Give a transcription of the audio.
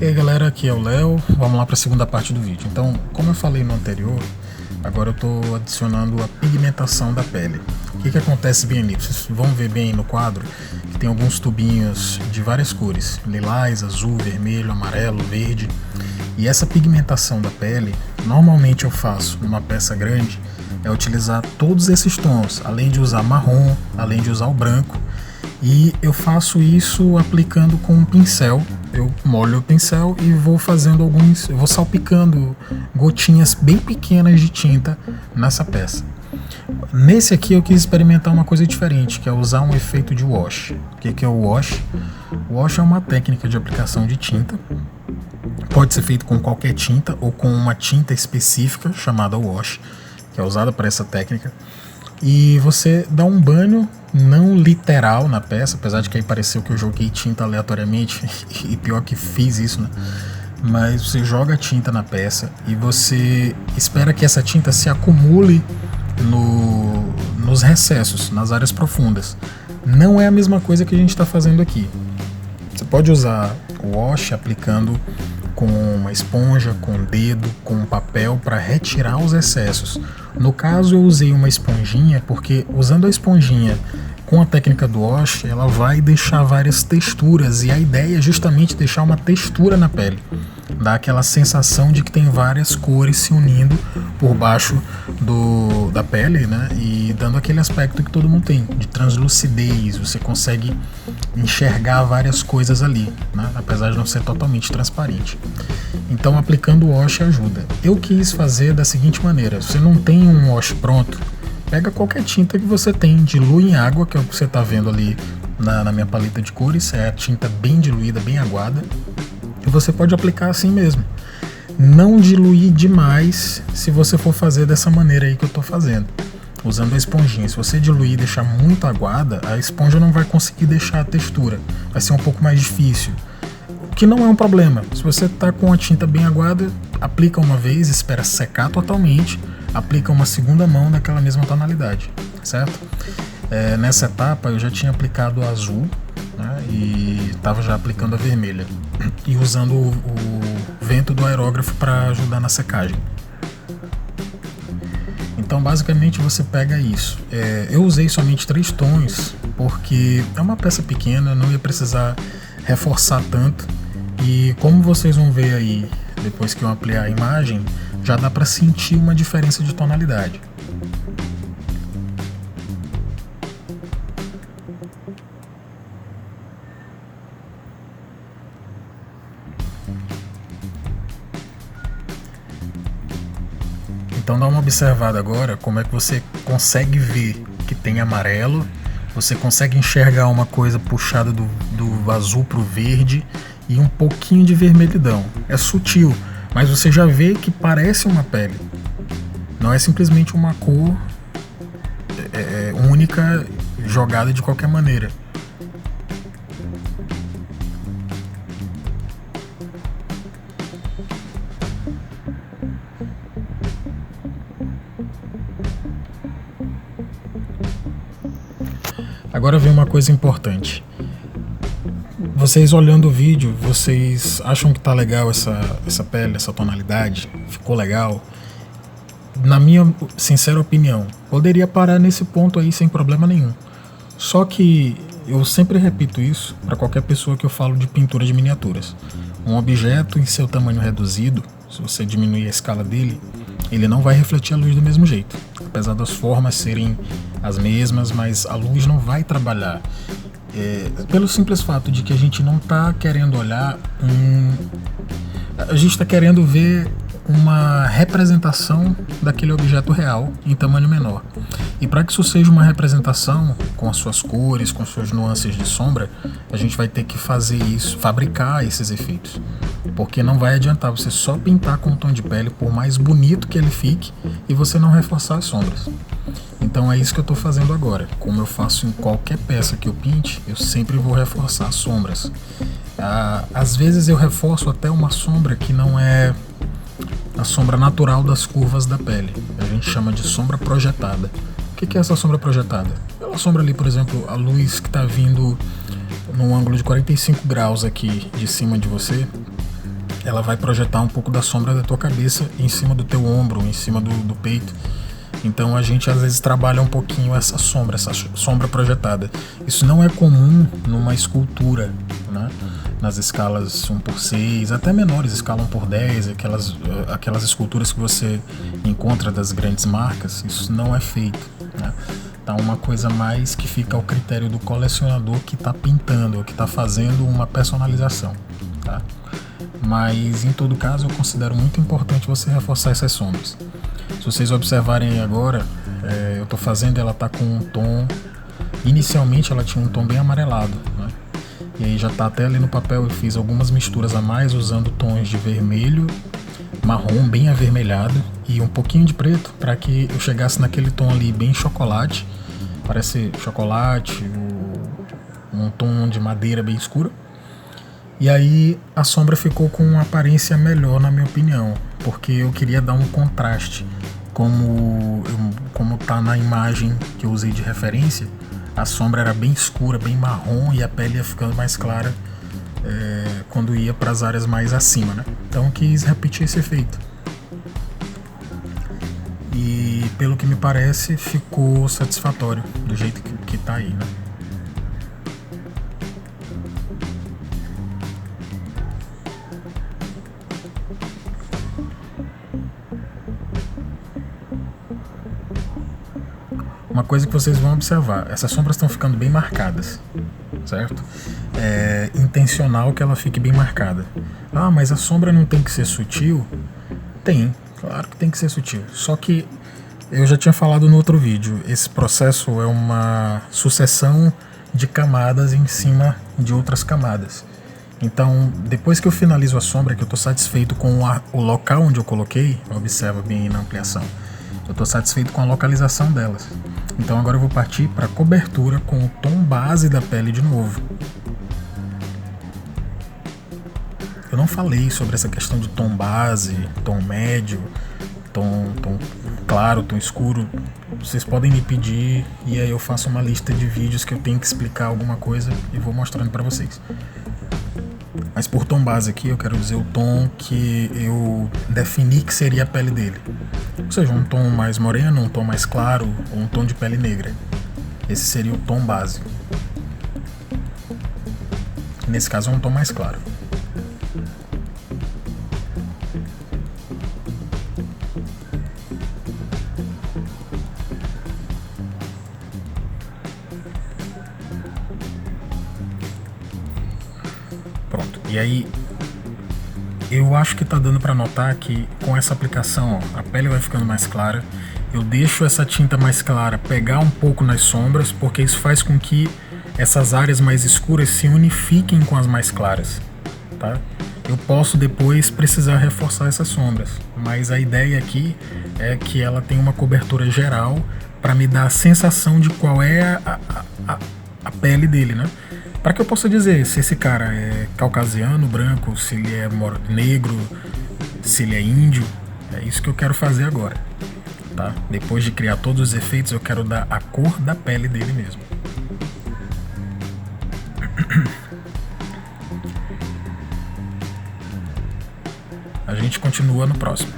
E aí galera, aqui é o Léo, vamos lá para a segunda parte do vídeo. Então, como eu falei no anterior, agora eu estou adicionando a pigmentação da pele. O que acontece bem ali? Vocês vão ver bem no quadro que tem alguns tubinhos de várias cores, lilás, azul, vermelho, amarelo, verde. E essa pigmentação da pele, normalmente eu faço numa peça grande, é utilizar todos esses tons, além de usar marrom, além de usar o branco. E eu faço isso aplicando com um pincel. Eu molho o pincel e vou fazendo eu vou salpicando gotinhas bem pequenas de tinta nessa peça. Nesse aqui eu quis experimentar uma coisa diferente, que é usar um efeito de wash. O que é o wash? O wash é uma técnica de aplicação de tinta. Pode ser feito com qualquer tinta ou com uma tinta específica chamada wash, que é usada para essa técnica. E você dá um banho não literal na peça, apesar de que aí pareceu que eu joguei tinta aleatoriamente, e pior que fiz isso, né? Mas você joga tinta na peça e você espera que essa tinta se acumule nos recessos, nas áreas profundas. Não é a mesma coisa que a gente está fazendo aqui. Você pode usar o wash aplicando com uma esponja, com o dedo, com um papel para retirar os excessos. No caso eu usei uma esponjinha porque usando a esponjinha com a técnica do wash, ela vai deixar várias texturas e a ideia é justamente deixar uma textura na pele. Dá aquela sensação de que tem várias cores se unindo por baixo da pele, né? E dando aquele aspecto que todo mundo tem, de translucidez, você consegue enxergar várias coisas ali, né? Apesar de não ser totalmente transparente. Então aplicando o wash ajuda. Eu quis fazer da seguinte maneira: você não tem um wash pronto, pega qualquer tinta que você tem, dilui em água, que é o que você está vendo ali na minha paleta de cores, é a tinta bem diluída, bem aguada, e você pode aplicar assim mesmo. Não diluir demais se você for fazer dessa maneira aí que eu estou fazendo, usando a esponjinha. Se você diluir e deixar muito aguada, a esponja não vai conseguir deixar a textura, vai ser um pouco mais difícil. O que não é um problema. Se você está com a tinta bem aguada, aplica uma vez, espera secar totalmente, aplica uma segunda mão daquela mesma tonalidade, certo? Nessa etapa eu já tinha aplicado a azul, né, e estava já aplicando a vermelha e usando o vento do aerógrafo para ajudar na secagem. Então basicamente você pega isso. Eu usei somente 3 tons porque é uma peça pequena, não ia precisar reforçar tanto, e como vocês vão ver aí depois que eu ampliar a imagem, já dá para sentir uma diferença de tonalidade. Então dá uma observada agora como é que você consegue ver que tem amarelo, você consegue enxergar uma coisa puxada do azul para o verde e um pouquinho de vermelhidão. É sutil, mas você já vê que parece uma pele. Não é simplesmente uma cor única jogada de qualquer maneira. Agora vem uma coisa importante. Vocês olhando o vídeo, vocês acham que tá legal essa pele, essa tonalidade? Ficou legal? Na minha sincera opinião, poderia parar nesse ponto aí sem problema nenhum. Só que eu sempre repito isso para qualquer pessoa que eu falo de pintura de miniaturas. Um objeto em seu tamanho reduzido, se você diminuir a escala dele, ele não vai refletir a luz do mesmo jeito. Apesar das formas serem as mesmas, mas a luz não vai trabalhar. Pelo simples fato de que a gente não está querendo olhar a gente está querendo ver uma representação daquele objeto real em tamanho menor. E para que isso seja uma representação com as suas cores, com as suas nuances de sombra, a gente vai ter que fazer isso, fabricar esses efeitos. Porque não vai adiantar você só pintar com um tom de pele, por mais bonito que ele fique, e você não reforçar as sombras. Então é isso que eu estou fazendo agora. Como eu faço em qualquer peça que eu pinte, eu sempre vou reforçar as sombras. Às vezes eu reforço até uma sombra que não é a sombra natural das curvas da pele. A gente chama de sombra projetada. O que é essa sombra projetada? Pela sombra ali, por exemplo, a luz que está vindo num ângulo de 45 graus aqui de cima de você, ela vai projetar um pouco da sombra da tua cabeça em cima do teu ombro, em cima do peito. Então a gente às vezes trabalha um pouquinho essa sombra projetada. Isso não é comum numa escultura, né? Nas escalas 1/6, até menores, escala 1/10, aquelas esculturas que você encontra das grandes marcas, isso não é feito, né? Tá uma coisa mais que fica ao critério do colecionador que está pintando, que está fazendo uma personalização, tá? Mas em todo caso eu considero muito importante você reforçar essas sombras. Se vocês observarem agora, eu estou fazendo, ela tá com um tom, inicialmente ela tinha um tom bem amarelado, né? E aí já está até ali no papel, eu fiz algumas misturas a mais usando tons de vermelho, marrom bem avermelhado e um pouquinho de preto para que eu chegasse naquele tom ali bem chocolate, parece chocolate, um tom de madeira bem escuro. E aí a sombra ficou com uma aparência melhor, na minha opinião, porque eu queria dar um contraste, como tá na imagem que eu usei de referência. A sombra era bem escura, bem marrom, e a pele ia ficando mais clara quando ia para as áreas mais acima, né? Então eu quis repetir esse efeito. E pelo que me parece, ficou satisfatório do jeito que tá aí, né? Uma coisa que vocês vão observar, essas sombras estão ficando bem marcadas, certo? É intencional que ela fique bem marcada. Ah, mas a sombra não tem que ser sutil? Tem, claro que tem que ser sutil. Só que eu já tinha falado no outro vídeo, esse processo é uma sucessão de camadas em cima de outras camadas. Então, depois que eu finalizo a sombra, que eu estou satisfeito com o local onde eu coloquei, observa bem aí na ampliação, eu estou satisfeito com a localização delas. Então agora eu vou partir para a cobertura com o tom base da pele de novo. Eu não falei sobre essa questão de tom base, tom médio, tom claro, tom escuro. Vocês podem me pedir e aí eu faço uma lista de vídeos que eu tenho que explicar alguma coisa e vou mostrando para vocês. Mas por tom base aqui eu quero dizer o tom que eu defini que seria a pele dele. Ou seja, um tom mais moreno, um tom mais claro, ou um tom de pele negra. Esse seria o tom base. Nesse caso é um tom mais claro. Pronto. E aí eu acho que tá dando para notar que com essa aplicação, ó, a pele vai ficando mais clara. Eu deixo essa tinta mais clara pegar um pouco nas sombras, porque isso faz com que essas áreas mais escuras se unifiquem com as mais claras, tá? Eu posso depois precisar reforçar essas sombras, mas a ideia aqui é que ela tem uma cobertura geral para me dar a sensação de qual é a pele dele, né? Para que eu possa dizer se esse cara é caucasiano, branco, se ele é negro, se ele é índio. É isso que eu quero fazer agora, tá? Depois de criar todos os efeitos, eu quero dar a cor da pele dele mesmo. A gente continua no próximo.